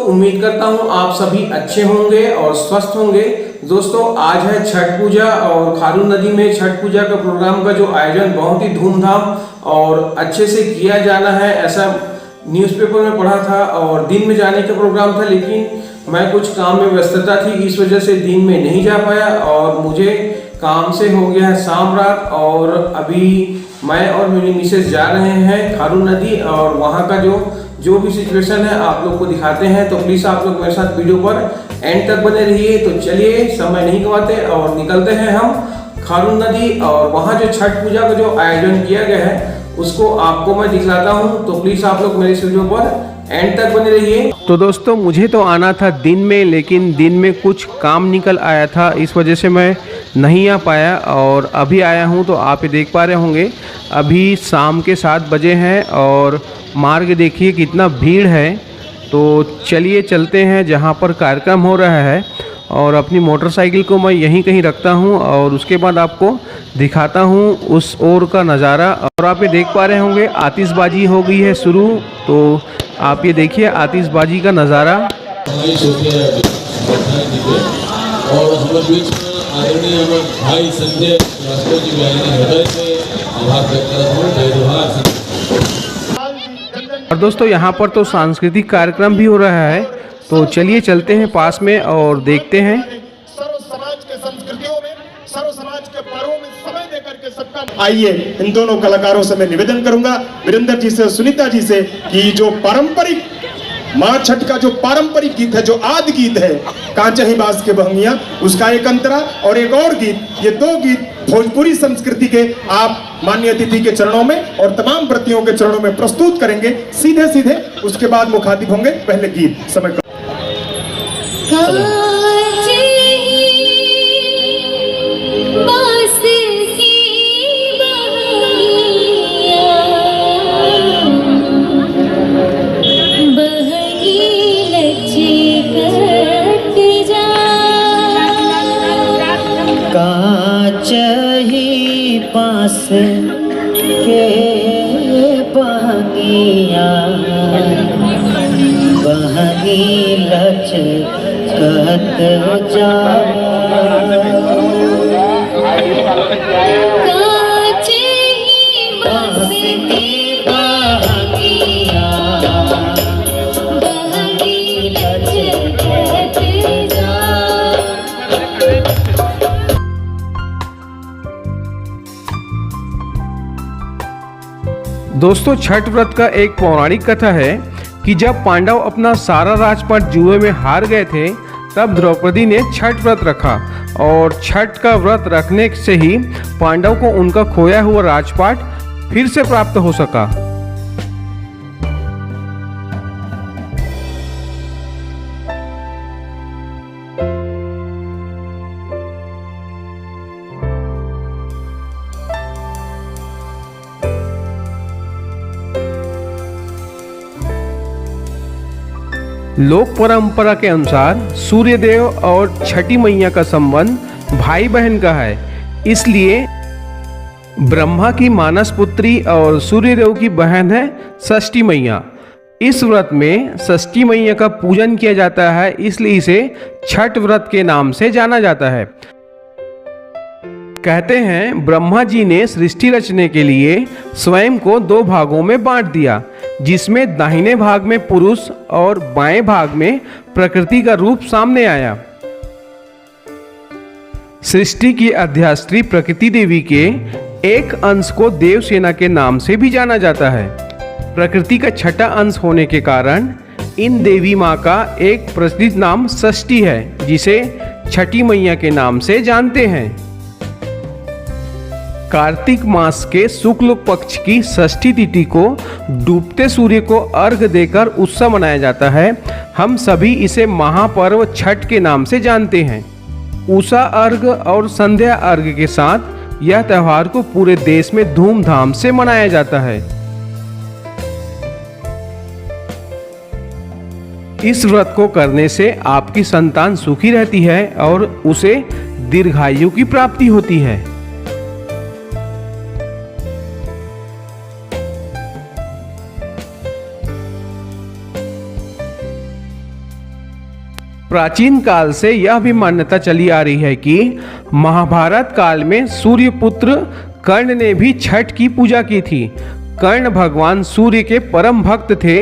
उम्मीद करता हूँ आप सभी अच्छे होंगे और स्वस्थ होंगे। दोस्तों, आज है छठ पूजा और खारून नदी में छठ पूजा का प्रोग्राम का जो आयोजन बहुत ही धूमधाम और अच्छे से किया जाना है, ऐसा न्यूज़पेपर में पढ़ा था और दिन में जाने का प्रोग्राम था, लेकिन मैं कुछ काम में व्यस्तता थी, इस वजह से दिन में नहीं जा पाया और मुझे काम से हो गया है शाम रात। और अभी मैं और मेरी मिसेस जा रहे हैं खारून नदी और वहाँ का जो भी सिचुएशन है आप लोग को दिखाते हैं। तो प्लीज़ आप लोग मेरे साथ वीडियो पर एंड तक बने रहिए। तो चलिए समय नहीं गवाते और निकलते हैं हम खारून नदी और वहाँ जो छठ पूजा का जो आयोजन किया गया है उसको आपको मैं दिखलाता हूँ। तो प्लीज़ आप लोग मेरे इस वीडियो पर एंड तक बने रहिए। तो दोस्तों, मुझे तो आना था दिन में, लेकिन दिन में कुछ काम निकल आया था, इस वजह से मैं नहीं आ पाया और अभी आया हूँ। तो आप ये देख पा रहे होंगे अभी शाम के 7 बजे हैं और मार्ग देखिए कितना भीड़ है। तो चलिए चलते हैं जहाँ पर कार्यक्रम हो रहा है और अपनी मोटरसाइकिल को मैं यहीं कहीं रखता हूँ और उसके बाद आपको दिखाता हूँ उस ओर का नज़ारा। और आप ये देख पा रहे होंगे आतिशबाजी हो गई है शुरू। तो आप ये देखिए आतिशबाजी का नज़ारा। और हमारे बीच में आदरणीय भाई संजय राष्ट्र जी आभार व्यक्त करता हूँ। और दोस्तों, यहाँ पर तो सांस्कृतिक कार्यक्रम भी हो रहा है, तो चलिए चलते हैं पास में और देखते हैं। सर्व समाज के संस्कृतियों में, सर्व समाज के पर्वों में समय देकर के सबका आइए। इन दोनों कलाकारों से मैं निवेदन करूंगा, वीरेंद्र जी से, सुनीता जी से, कि जो पारंपरिक माँ छठ का जो पारंपरिक गीत है, जो आदि गीत है कांचही बास के बहंगिया, उसका एक अंतरा और एक और गीत, ये 2 गीत भोजपुरी संस्कृति के आप माननीय अतिथि के चरणों में और तमाम व्रतियों के चरणों में प्रस्तुत करेंगे सीधे सीधे। उसके बाद मुखातिब होंगे। पहले गीत समय का कांचही पास के बहंगिया बहंगी लचकत जा। दोस्तों, छठ व्रत का एक पौराणिक कथा है कि जब पांडव अपना सारा राजपाट जुए में हार गए थे, तब द्रौपदी ने छठ व्रत रखा और छठ का व्रत रखने से ही पांडव को उनका खोया हुआ राजपाट फिर से प्राप्त हो सका। लोक परंपरा के अनुसार सूर्यदेव और छठी मैया का संबंध भाई बहन का है, इसलिए ब्रह्मा की मानस पुत्री और सूर्यदेव की बहन है षष्ठी मैया। इस व्रत में षष्ठी मैया का पूजन किया जाता है, इसलिए इसे छठ व्रत के नाम से जाना जाता है। कहते हैं ब्रह्मा जी ने सृष्टि रचने के लिए स्वयं को 2 भागों में बांट दिया, जिसमें दाहिने भाग में पुरुष और बाएं भाग में प्रकृति का रूप सामने आया। सृष्टि की अधिष्ठात्री प्रकृति देवी के एक अंश को देवसेना के नाम से भी जाना जाता है। प्रकृति का छठा अंश होने के कारण इन देवी माँ का एक प्रचलित नाम षष्ठी है, जिसे छठी मैया के नाम से जानते हैं। कार्तिक मास के शुक्ल पक्ष की षष्ठी तिथि को डूबते सूर्य को अर्घ देकर उत्सव मनाया जाता है। हम सभी इसे महापर्व छठ के नाम से जानते हैं। उषा अर्घ और संध्या अर्घ के साथ यह त्योहार को पूरे देश में धूमधाम से मनाया जाता है। इस व्रत को करने से आपकी संतान सुखी रहती है और उसे दीर्घायु की प्राप्ति होती है। प्राचीन काल से यह भी मान्यता चली आ रही है कि महाभारत काल में सूर्यपुत्र कर्ण ने भी छठ की पूजा की थी। कर्ण भगवान सूर्य के परम भक्त थे।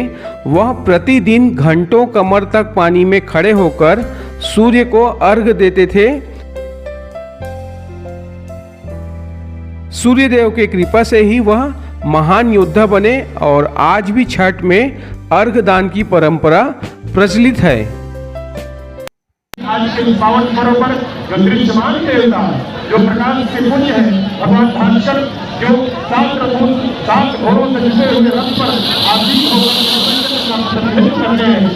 वह प्रतिदिन घंटों कमर तक पानी में खड़े होकर सूर्य को अर्घ देते थे। सूर्यदेव के कृपा से ही वह महान योद्धा बने और आज भी छठ में अर्घ दान की परंपरा प्रचलित है। आज के इस पावन पर्व पर जो दृश्यमान देवता जो प्रकाश के पुण्य है भगवान भास्कर जो 7 रथों 7 घोड़ों से जुटे हुए रथ पर आसीन होकर कर रहे हैं।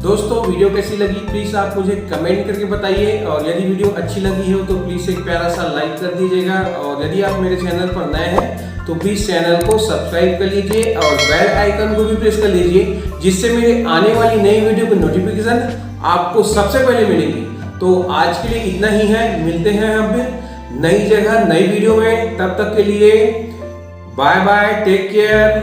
दोस्तों वीडियो कैसी लगी प्लीज़ आप मुझे कमेंट करके बताइए, और यदि वीडियो अच्छी लगी हो तो प्लीज़ एक प्यारा सा लाइक कर दीजिएगा, और यदि आप मेरे चैनल पर नए हैं तो प्लीज़ चैनल को सब्सक्राइब कर लीजिए और बेल आइकन को भी प्रेस कर लीजिए, जिससे मेरे आने वाली नई वीडियो की नोटिफिकेशन आपको सबसे पहले मिलेगी। तो आज के लिए इतना ही है, मिलते हैं हम फिर नई जगह नई वीडियो में। तब तक के लिए बाय बाय, टेक केयर।